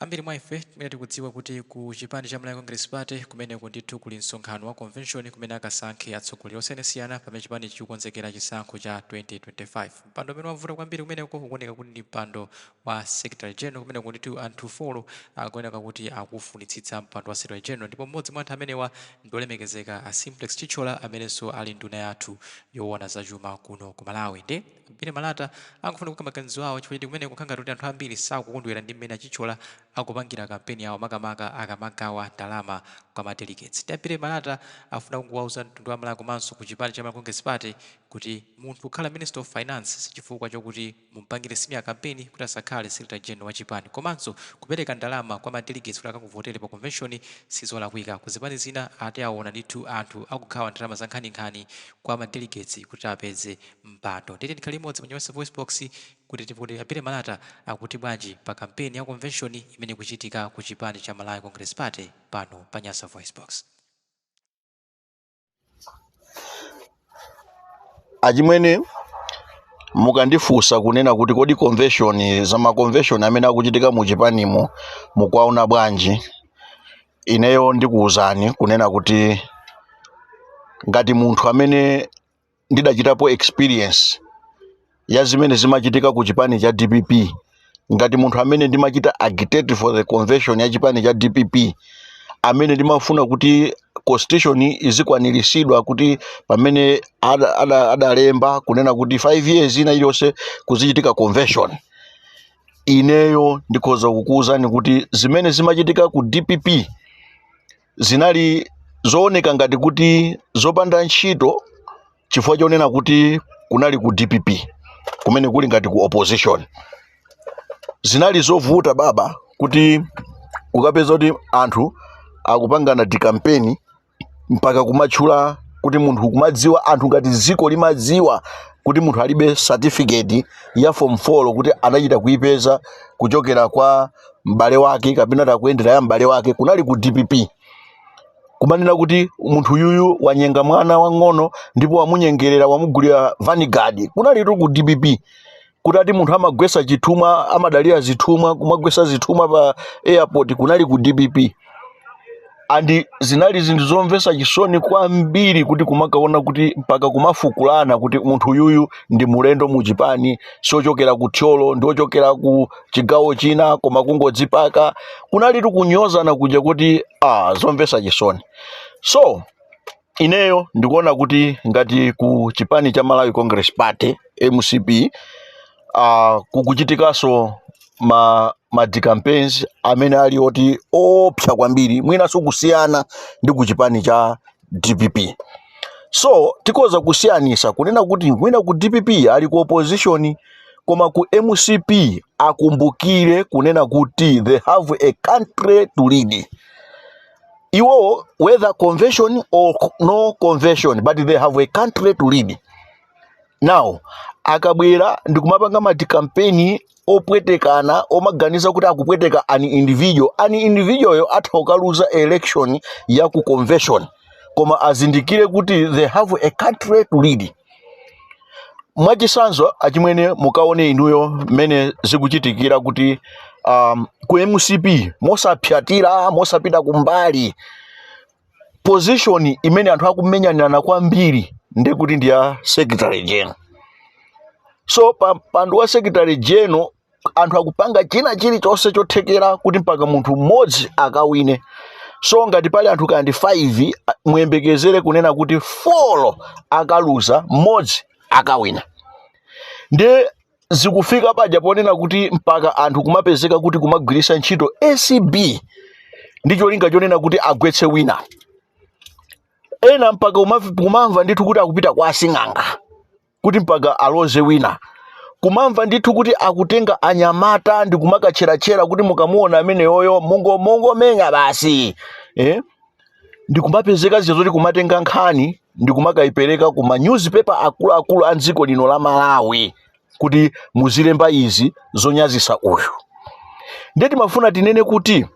Ambiri mwa ife timene tikudziwa kuti ku chipani cha Malawi Congress Party kumeneko ndithu kuli msonkhano wa convention kumene akasankhe atsogoleri osiyanasiyana pamene chipani chikukonzekera chisankho cha 2025. Mpando umene wavuta kwambiri kumeneko kuoneka kuti ndi mpando wa Secretary General kumeneko ndithu anthu 4 akuoneka kuti akufunitsitsa mpando wa Secretary General, ndipo mmodzi mwa anthu amenewa ndi olemekezeka a Simplex Chichola amenenso ali nduna yathu yoona zachuma kuno ku Malawi. Ndi Ambiri Malata akufuna kukamba maganizo awo chifukwa kumene kukhanga kuti anthu ambiri sakukondwera ndi mmene Chichola akupangira kampeni yawo makamaka akamagawa ndalama kwa madelegates. Ambiri Malata afuna kuwauza mtundu wa Malawi komanso ku chipani cha Malawi Congress Party kuti munthu kukhala Minister of Finance sichifukwa chokuti mumpangire simu ya kampeni kuti asakhale Secretary General wa chipani, komanso kupereka ndalama kwa madelegates kuti akakuvotere pa convention sizolakwika. Kuzipani zina ati aona ndithu anthu akukhawa ndalama za nkhaninkhani kwa madelegates kuti apeze mpando. Nditi ndikhali imodzi pa Nyasa Voice Box kuti tipoti Ambiri Malata akuti bwanji pa kampeni ya convention imene kuchitika ku chipani cha Malawi Congress Party pano pa Nyasa Voice Box. Achimwene mukandifunsa kunena kuti kodi convention za convention amene akuchitika mu chipanimo mukwaona bwanji, ineyo ndikuwuzani kunena kuti ngati munthu amene ndidachitapo experience ya zimene zimachitika ku chipani cha DPP, ngati munthu amene ndimachita agitate for the convention ya chipani cha DPP, amene ndimafuna kuti constitution izikwaniritsidwa kuti pamene adalemba kunena kuti 5 years ina iliyonse kuzichitika convention, ineyo ndikhoza kukuwuzani kuti zimene zimachitika ku DPP zinali zooneka ngati kuti zopanda ntchito, chifukwa chonena kuti kunali ku DPP kumene kuli ngati ku opposition. Zinali zovuta baba kuti ukapeza kuti anthu akupangana di campaign mpaka kumatchula kuti munthu kumadziwa, anthu ngati ziko limadziwa kuti munthu alibe certificate ya form 4 kuti anachita kuipeza kuchokera kwa m'bale wake kapena takuyendera ya m'bale wake, kunali ku DPP. Kumanena kuti munthu yuyu wanyenga mwana wang'ono ndipo wamunyengerera wamugulira vanguard, kunali ku DPP. Kuti ati munthu amagwesa chithumwa, amadalira zithumwa, kumagwesa zithumwa pa airport, kunali ku DPP. Andi zinali zinthu zomvesa chisoni kwambiri kuti kumakaona kuti mpaka kumafukulana kuti munthu yuyu ndi mulendo mu chipani, sochokera ku Thyolo, ndi ochokera ku chigawo china, koma kungodzipaka, kunali kunyozana kuja kuti zomvesa chisoni. So ineyo ndikuona kuti ngati ku chipani cha Malawi Congress Party MCP kukuchitikaso ma campaigns amene ali oti opsa kwambiri, mwina kusiyana ndi ku chipani cha DPP. So tikoza kusiyanisa kunena kuti mwina ku DPP ali ku opposition, koma ku MCP akumbukire kunena kuti they have a country to lead. Iwo whether convention or no convention, but they have a country to lead. Now akabwera ndikumapanga mati campaign opwetekana, omaganiza kuti akupweteka an individual yo atha ukaluza election ya ku convention, koma azindikire kuti they have a country to lead. Mwachisanzo achimwene mukaone inuyo mene zikuchitikira kuti ku MCP mosapyatira, mosapita kumbali, position imene anthu akumenyanana kwambiri ndekuti ndi ya Secretary General. So pandu wa Secretary General anthu akupanga china chilichonse chothekera kuti mpaka munthu mmodzi akawine. So ngati pali anthu kandi 5 muyembekezere kunena kuti 4 akaluza, mmodzi akawina. Nde zikufika paja ponena kuti mpaka anthu kumapezeka kuti kumagwirisa ntchito ACB ndi cholinga chonena kuti agwetse wina. Ena mpaka kumamva ndithu kuti akupita kwa asing'anga kuti mpaka aloze wina. Kumamva ndithu kuti akutenga anyamata ndi kumakachera kuti mukamuona amene yoyo mungo menya basi. Ndi kumapezeka zizoti kumatenga nkhani ndi kumakaipereka kuma newspaper akulu a dziko lino la Malawi kuti muzilemba izi zonyazisa uyu. Ndeti mafuna tinene kuti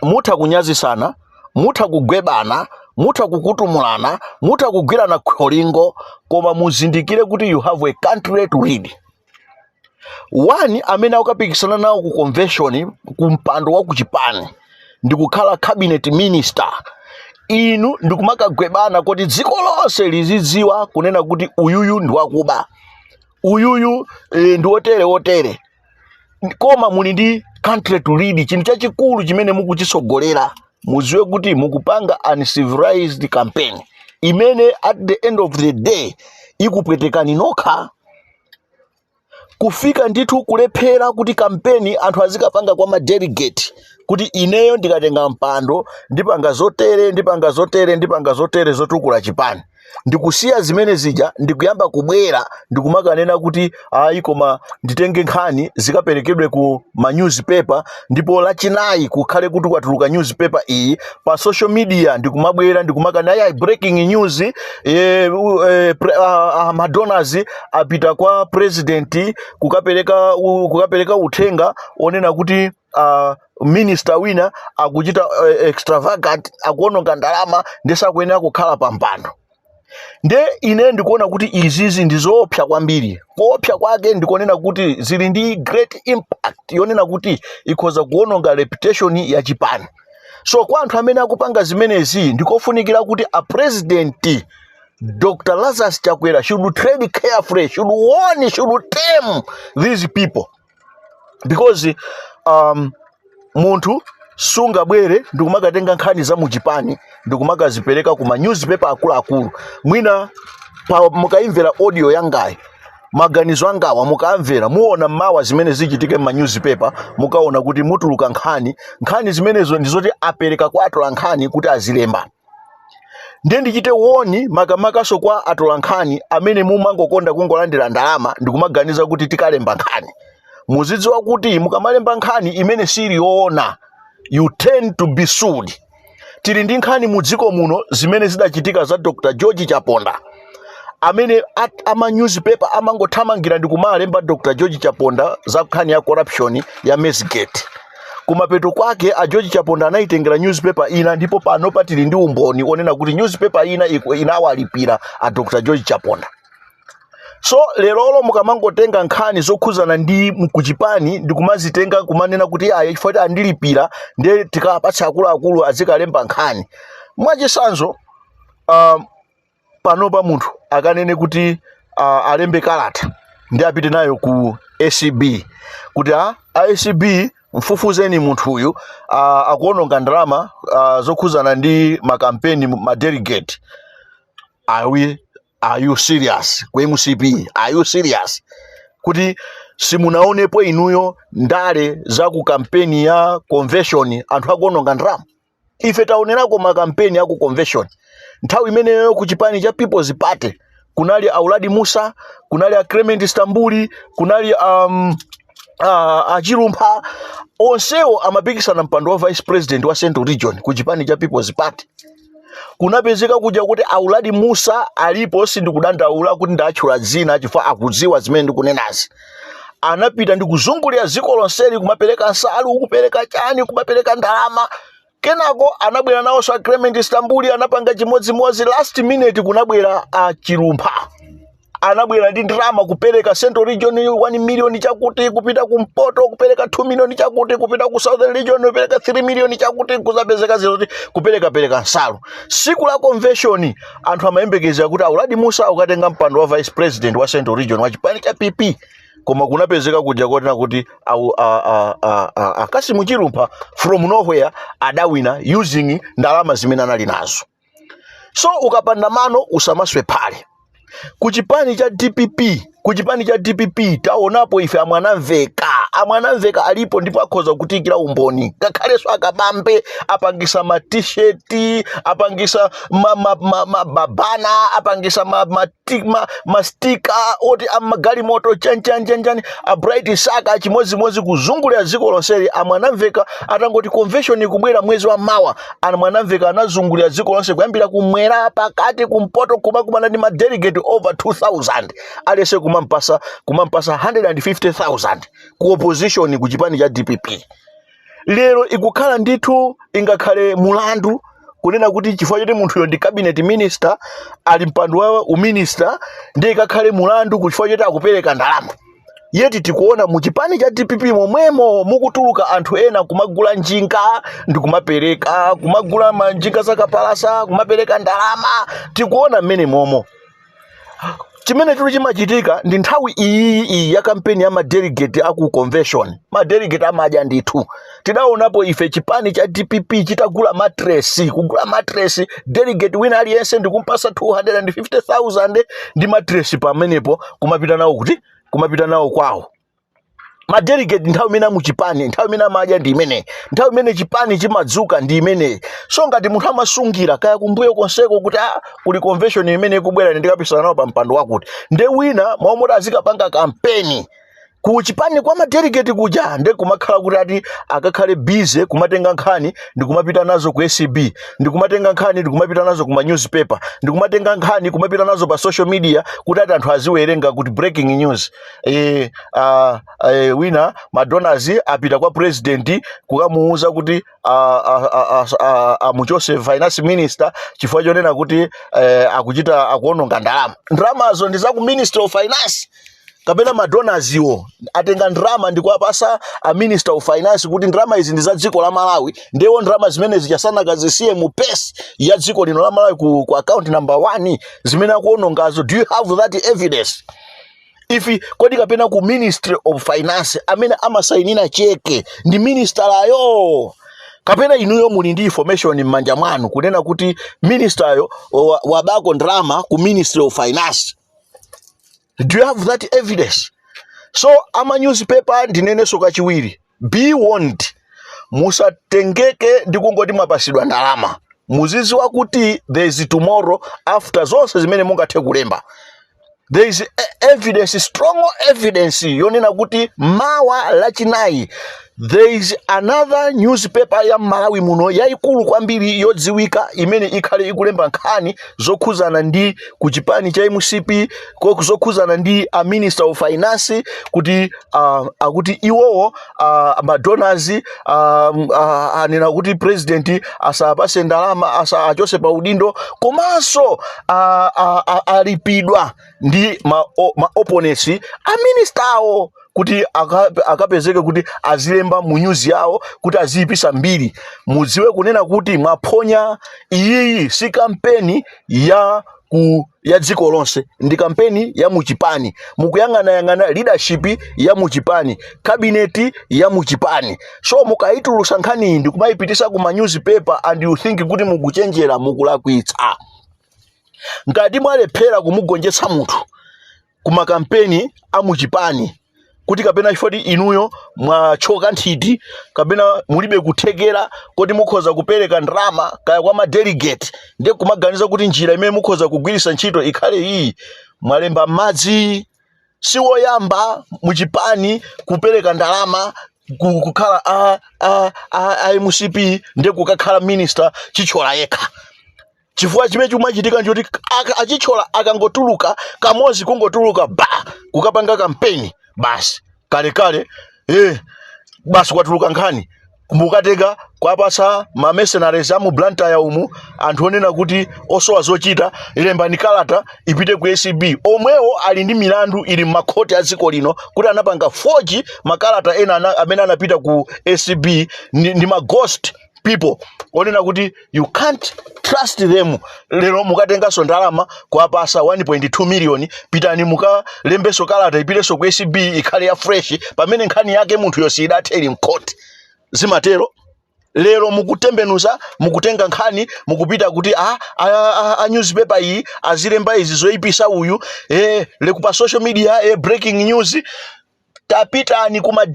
mutha kunyazisana, mutha kugwebana, mutha kukutumulana, mutha kugwirana kholingo, koma muzindikire kuti you have a country to lead. Wani amene akapikisana nawo ku convention ku mpando wa kuchipani ndikukhala cabinet minister, inu ndikumakagwebana kuti dziko lonse lizidziwa kunena kuti uyuyu ndi wakuba, uyuyu ndi wotere koma muli ndi country to lead. Chinthu chachikulu chimene mukuchisogolera muziwe kuti mukupanga uncivilized campaign imene at the end of the day ikupwetekani nokha. Kufika ndithu kulephera kuti kampeni anthu azikapanga kwa madelegate kuti ineyo ndikatenga mpando ndipanga zotere zotukula chipani, ndikusiya zimene zija ndikuyamba kubwera ndikumakanena kuti ayi koma nditenge nkhani zikaperekedwe ku ma newspaper, ndipo lachinayi kukhale kuti kwatuluka newspaper iyi pa social media ndikumabwera ndikumakana ayi breaking news, madonors apita kwa president kukapereka uthenga onena kuti minister wina akuchita extravagant, akuononga ndalama ndesakuyenera kukhala pa mpando. Nde ine ndikuona kuti izizi ndizoopsa kwambiri. Kuopsa kwake ndikonena kuti zili ndi great impact yonena kuti ikhoza kuononga reputation ya chipani. So kwa anthu amene akupanga zimenezi ndikofunikira kuti a president Dr. Lazarus Chakwera should tread carefully, should warn, should tame these people, because munthu sungabwere ndikumakatenga nkhani za muchipani ndikumakazipereka kuma newspaper akuluakulu. Mwina mukaimvera audio yangayi, maganizo angawa mukaamvera, muona mawa zimene zichitike ma newspaper, mukaona kuti mutuluka nkhani zimenezo ndizoti apereka kwa atola nkhani kuti azilemba. Ndiye ndichite woni makamakaso kwa atola nkhani amene mumangokonda kungolandira ndalama ndikumaganiza kuti tikalemba nkhani. Muzidziwa kuti mukamalemba nkhani imene siri yoona, you tend to be sued. Tili ndi nkhani mu dziko muno zimene zidachitika za Dr. George Chaponda, amene ama newspaper amangothamangira ndikumalemba Dr. George Chaponda za nkhani ya corruption ya Massgate. Kumapeto kwake a George Chaponda anaitengera newspaper ina, ndipo pano patili ndi umboni onena kuti newspaper ina inawalipira a Dr. George Chaponda. So lerolo mukamangotenga nkhani zokhuzana ndi mkuchipani ndikumazitenga kumanena kuti ayi chifukwa andilipira ndiye tikapatsa akuluakulu azikalemba nkhani. Mwachisanzo panopa munthu akanene kuti alembe kalata ndi apite nayo ku ACB kuti ACB mfufuzeni munthu uyu akuononga ndalama zokhuzana ndi makampeni madelegate. Are you serious? Kwa MCP, are you serious? Kuti simunaonepo inuyo ndale za ku kampeni ya convention anthu akuononga ndalama? Ife taonerako makampeni ya ku convention nthawi imeneyo ku chipani cha People's Party kunali Auladi Musa, kunali Clement Stambuli, kunali Achilumpha, onsewo amapikisana mpando wa vice president wa Central Region ku chipani cha People's Party. Kunapezeka kuja kuti Auladi Musa alipo sindikudandaula kuti ndatchula dzina chifukwa akudziwa zimene ndikunenazi. Anapita ndikuzungulira dziko lonseli kumapereka nsalu, kupereka chani, kumapereka ndalama. Kenako anabwera nawo sa Clement Stambuli anapanga chimodzimodzi, last minute kunabwera Achilumpha. Anabwera ndi ndalama kupereka Central Region 1 million chakuti, kupita kumpoto kupereka 2 million chakuti, kupita ku Southern Region kupereka 3 million chakuti, kuzapezeka zoti kupereka nsalu. Siku la convention anthu amayembekeza kuti Auladi Musa ukatenga mpando wa vice president wa Central Region wa chipani cha PP, koma kunapezeka kuja kuti Kassim Chilumpha from nowhere adawina using ndalama zimene anali nazo. So ukapanda mano usamaswe pale. Kuchipani cha DPP taonapo ife amwanamveka alipo ndipo akhoza kutikira umboni. Kakhalenso akabambe apangisa ma t-shirt, apangisa mabana, apangisa ma sticker oti amagali moto chanchani a bright saka chimodzimodzi kuzungulira dziko lonseli. Amwanamveka atangoti convention ikubwera mwezi wa mawa, amwanamveka anazungulira dziko lonse kuyambira kumwera pakati kumpoto kumakumana ndi ma delegate over 2000 alese kumampasa 150,000 ku opposition ku chipani cha DPP. Lero ikukhala ndithu ingakhale mulandu kunena kuti chifukwa choti munthuyo ndi cabinet minister ali mpando wa uminister, ndiye ikakhale mulandu kuchifukwa choti akupereka ndalama. yeti tikuona muchipani cha DPP momwemo mukutuluka anthu ena kumagula njinga ndi kumapereka, kumagula manjinga zakapalasa, kumapereka ndalama, tikuona mmene momo. Chimene chili chimachitika ndi nthawi iyi ya kampeni ya madelegate aku convention. Madelegate amadya ndithu. Tidaonapo ife chipani cha DPP chitagula kugula matress, delegate wina aliyense ndikumpasa 250,000 ndi matress pamenepo kumapita nawo kuti kumapita nawo kwawo. Madelegate nthawi imene muchipani, nthawi imene amadya ndi imene, nthawi imene chipani chimadzuka ndi imene. So ngati munthu amasungira kaya kumbuyo konseko kuti kuli convention imene ikubwera ndikapisana nawo pa mpando wakuti, nde wina mwaomoti azikapanga kampeni kuchipani kwa madelegate kuja, nde kumakhala kuti ati akakhale busy kumatenga nkhani ndi kumapita nazo ku SCB, ndi kumatenga nkhani ndi kumapita nazo kuma newspaper, ndi kumatenga nkhani kumapita nazo pa social media kuti ati anthu aziwerenga kuti breaking news. Wina madonors apita kwa president kukamuuza kuti amuchose finance minister chifukwa chonena kuti akuchita akuononga ndalama. Ndalamazo ndi za ku Ministry of Finance. Kapena madonors iwo atenga ndrama ndi kuwapasa a Minister of Finance kuti ndrama izi ndi za dziko la Malawi, ndewo ndrama zimene zichasana kazisiye mu pesi ya dziko lino la Malawi ku account number 1 zimene akuonongazo. Do you have that evidence? Ifi kodi kapena ku Ministry of Finance amene amasainina cheke ndi minister layo, kapena inuyo muli ndi information m'manja mwanu kunena kuti minister yo wabako ndrama ku Ministry of Finance? Do you have that evidence? So ama newspaper ndineneso kachiwiri, be warned, musatengeke ndikungoti mwapasidwa ndalama. Muziziwa kuti there is tomorrow after zonse zimene mungathe kulemba. There is evidence, strong evidence yonena kuti mawa lachinayi there is another newspaper ya Malawi muno yaikulu kwambiri yodziwika imene ikhale ikulemba nkhani zokhuzana ndi kuchipani cha MCP, zokhuzana ndi a Minister of Finance kuti akuti iwowo madonors anena kuti president asapase ndalama, achose pa udindo, komanso alipidwa ndi ma opponents a minister kuti akapezeke kuti azilemba mu news yawo kuti aziyipisa mbiri. Mudziwe kunena kuti mwaponya iyi si kampeni ya dziko lonse, ndi kampeni ya muchipani. Mukuyang'ana leadership ya muchipani, cabinet ya muchipani. So mukaitulusa nkhani ndi kumayipitisa ku newspaper and you think kuti mukuchenjera, mukulakwitsa. Ngati mwalephera kumugonjetsa munthu kuma kampeni a muchipani kuti kapena chifoti inuyo mwachoka nthiti, kapena mulibe kuthekera kuti mukhoza kupereka ndrama kaya kwa madelegate, ndi kumaganiza kuti njira imene mukhoza kugwirisa ntchito ikhale iyi, mwalemba madzi siwoyamba muchipani kupereka ndalama kukhala MCP ndi kukakhala minister chichola yekha. Chifukwa chimene chimachitika njoti achichola akangotuluka kamozi kungotuluka kukapanga kampeni basi kale basi kwatuluka nkhani mukateka kwapasa ma mercenaries amu Blantyre umu anthu onena kuti osowa zochita ilembani kalata ipite ku SCB. Omwewo ali ndi milandu ili m'makhoti a dziko lino kuti anapanga forge makalata ena amene anapita ku SCB ndi ma ghost people onena kuti you can't trust them. Lero mukatengaso ndalama kuwapasa 1.2 million, pitani mukalembeso kalata ipiteso ku SCB ikhale ya fresh pamene nkhani yake munthu yonse idatheri mkoti. Zimatero lero mukutembenuza mukutenga nkhani mukupita kuti a newspaper iyi azilemba izi zoyipisa uyu leku pa social media breaking news. Tapitani kuma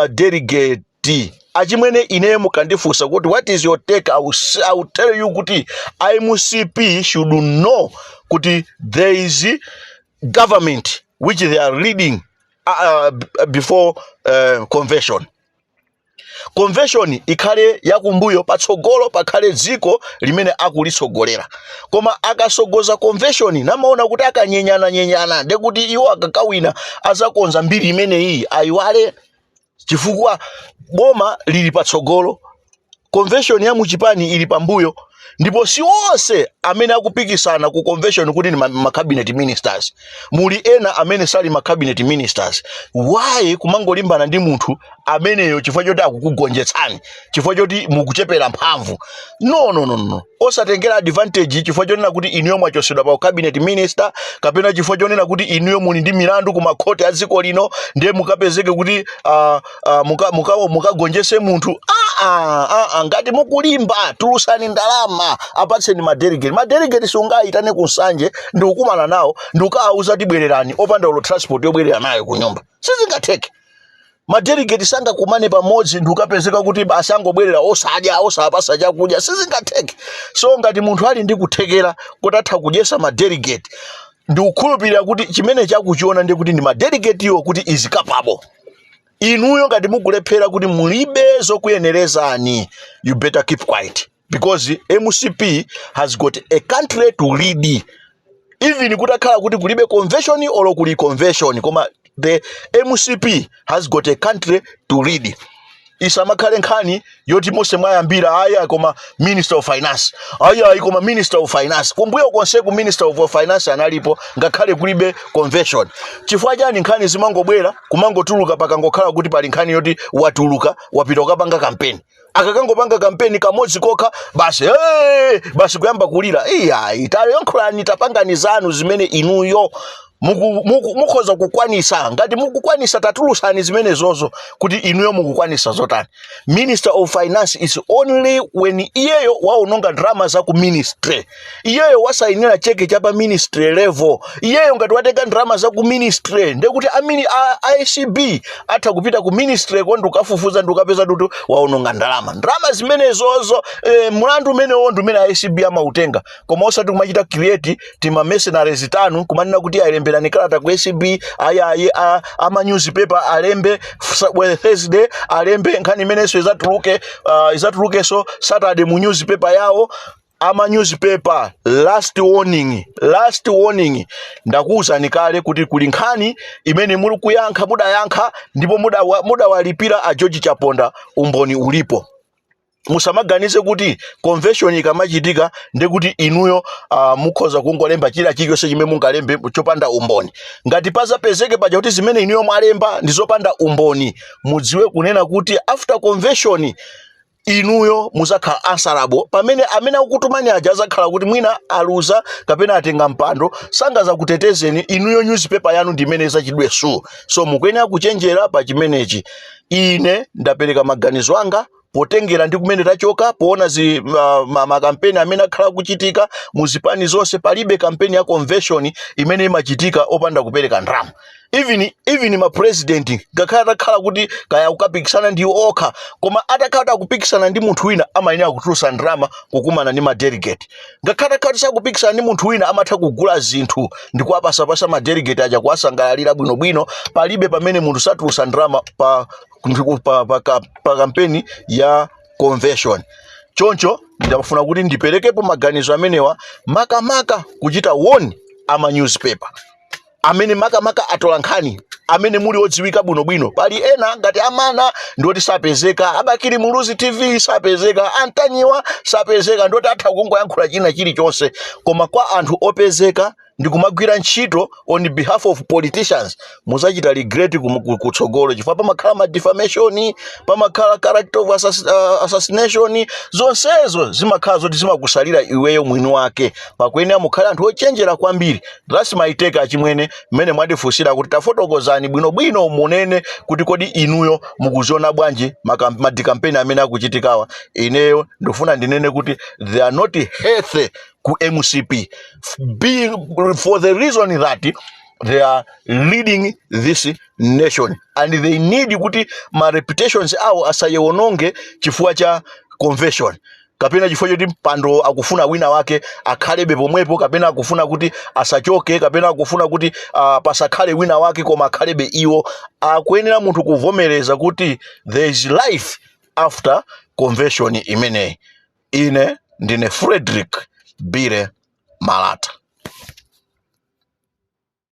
delegate achimwene ine mukandifusa kuti what is your take, I will tell you kuti IMCP should know kuti there is government which they are leading before convention. Convention ikhale yakumbuyo patsogolo pakhale dziko limene akulitsogolera. Koma akasogoza convention namaona kuti akanyenyana ndekuti iwo akakawina azakonza mbiri imene iyi ayiwale chifukwa boma lili patsogolo, convention ya muchipani ili pambuyo. ndipo si onse amene akupikisana ku convention kuti ni ma cabinet ministers. Muli ena amene sali ma cabinet ministers. Why kumangolimbana ndi munthu ameneyo chifukwa choti akukugonjetsani, chifukwa choti mukuchepera mphamvu? No. Osatengera advantage chifukwa chonena kuti inuyo mwachosedwa pa cabinet minister, kapena chifukwa chonena kuti inuyo muli ndi milandu ku makhoti a dziko lino ndiye mukapezeke kuti mukagonjese munthu. Ngati mukulimba tulusani ndalama apatseni madelegate. Madelegate sungayitane kusanje ndi kukumana nawo ndi ukawuza kuti bwererani opanda ulo transport yobwerera nayo ku nyumba. Sizingatheke. Madelegate sanga kumane pamodzi ndi ukapezeka kuti asangobwerera osadya osapasa chakudya. Sizingatheke. So ngati munthu ali ndi kuthekera kuti atha kudyesa madelegate, ndi ukhulupirira kuti chimene chakuchiona ndi kuti ndi madelegate iwo kuti is capable. Inuyo ngati mukulephera kuti mulibe zokuyenerezani, you better keep quiet, because MCP has got a country to lead. Even kutakhala kuti kulibe convention or kuli convention, koma the MCP has got a country to lead. Isamakhale nkhani yoti mose mwayambira aya koma Minister of Finance, aya koma Minister of Finance. Kumbuyo konse ku Minister of Finance analipo ngakhale kulibe convention. Chifukwa chani nkhani zimangobwera kumangotuluka pakangokhala kuti pali nkhani yoti watuluka wapita ukapanga campaign. Akakangopanga campaign kamodzi kokha basi kuyamba kulira. Itale yonkhulani tapangani zanu zimene inuyo mukhoza kukwanisa. Ngati mukukwanisa tatulusani zimene zozo kuti inuyo mukukwanisa zotani. Minister of Finance is only when iyeyo waononga drama za ku ministry, iyeyo wasainira cheke chapa ministry level, iyeyo ngati watenga drama za ku ministry ndekuti ICB atha kupita ku ministry kwa ndukafufuza ndukapeza dutu waononga drama zimene zozo. Mulandu umenewo ndi umene ICB amautenga, koma osati kumachita create tima mercenaries tanu kumanena kuti alembe ni kalata ku SCB ama newspaper alembe Thursday alembe nkhani imeneso izatuluke so Saturday mu newspaper yawo. Ama newspaper last warning ndakuwuzani kale kuti kuli nkhani imene muli kuyankha mudayankha ndipo mudawalipira a George Chaponda umboni ulipo. Musamaganize kuti convention ikamachitika ndekuti inuyo mukhoza kungolemba chila chilichonse chimene mungalembe chopanda umboni. Ngati pazapezeke paja kuti zimene inuyo mwalemba ndizopanda umboni, mudziwe kunena kuti after convention inuyo muzakhala answerable. Pamene amene akukutumani aja azakhala kuti mwina aluza kapena atenga mpando sangaza kutetezeni inuyo newspaper yanu ndimene zachidwe su. So mukuyenera kuchenjera pa chimenechi. Ine ndapereka maganizo anga potengera ndi kumene tachoka poona makampeni amene akhala kuchitika muzipani zonse. Palibe kampeni ya convention imene imachitika opanda kupereka ndalama. Even ma president ngakhala atakhala kuti kaya ukapikisana ndi okha, koma atakhala kupikisana ndi munthu wina amayenera kutulusa ndalama kukumana ndi ma delegate. Ngakhala sakupikisana ndi munthu wina amatha kugula zinthu ndi kuwapasa ma delegate aja kuwasangalalira bwinobwino. Palibe pamene munthu satulusa ndalama pa kampeni ya convention. Choncho ndafuna kuti ndiperekepo maganizo amenewa makamaka kuchita woni ama newspaper amene makamaka atola nkhani amene muli odziwika bwinobwino. Pali ena ngati Amana ndoti sapezeka, Abakiri Muluzi TV sapezeka, Antanyiwa sapezeka, ndoti atha kungoyankhula china chilichonse. Koma kwa anthu opezeka ndikumagwira ntchito on behalf of politicians muzachita regret kutsogolo chifukwa pamakhala ma defamation, pamakhala character of assassination. Zonsezo zimakhala zoti zimakusalira iweyo mwini wake. Pakuyenera mukhale anthu ochenjera kwambiri. That's my take achimwene mmene mwadifunsira kuti tafotokozani bwinobwino munene kuti kodi inuyo mukuziona bwanji madikampeni amene akuchitikawa. Ineyo ndifuna ndinene kuti they are not healthy ku MCP, being for the reason that they are leading this nation and they need kuti ma reputations awo asayewononge chifukwa cha convention. Kapena chifukwa choti mpando akufuna wina wake akhalebe pomwepo, kapena akufuna kuti asachoke, kapena akufuna kuti pasakhale wina wake koma akhalebe iwo. Akuyenera munthu kuvomereza kuti there is life after convention imeneyi. Ine ndine Frederick Bire Malata.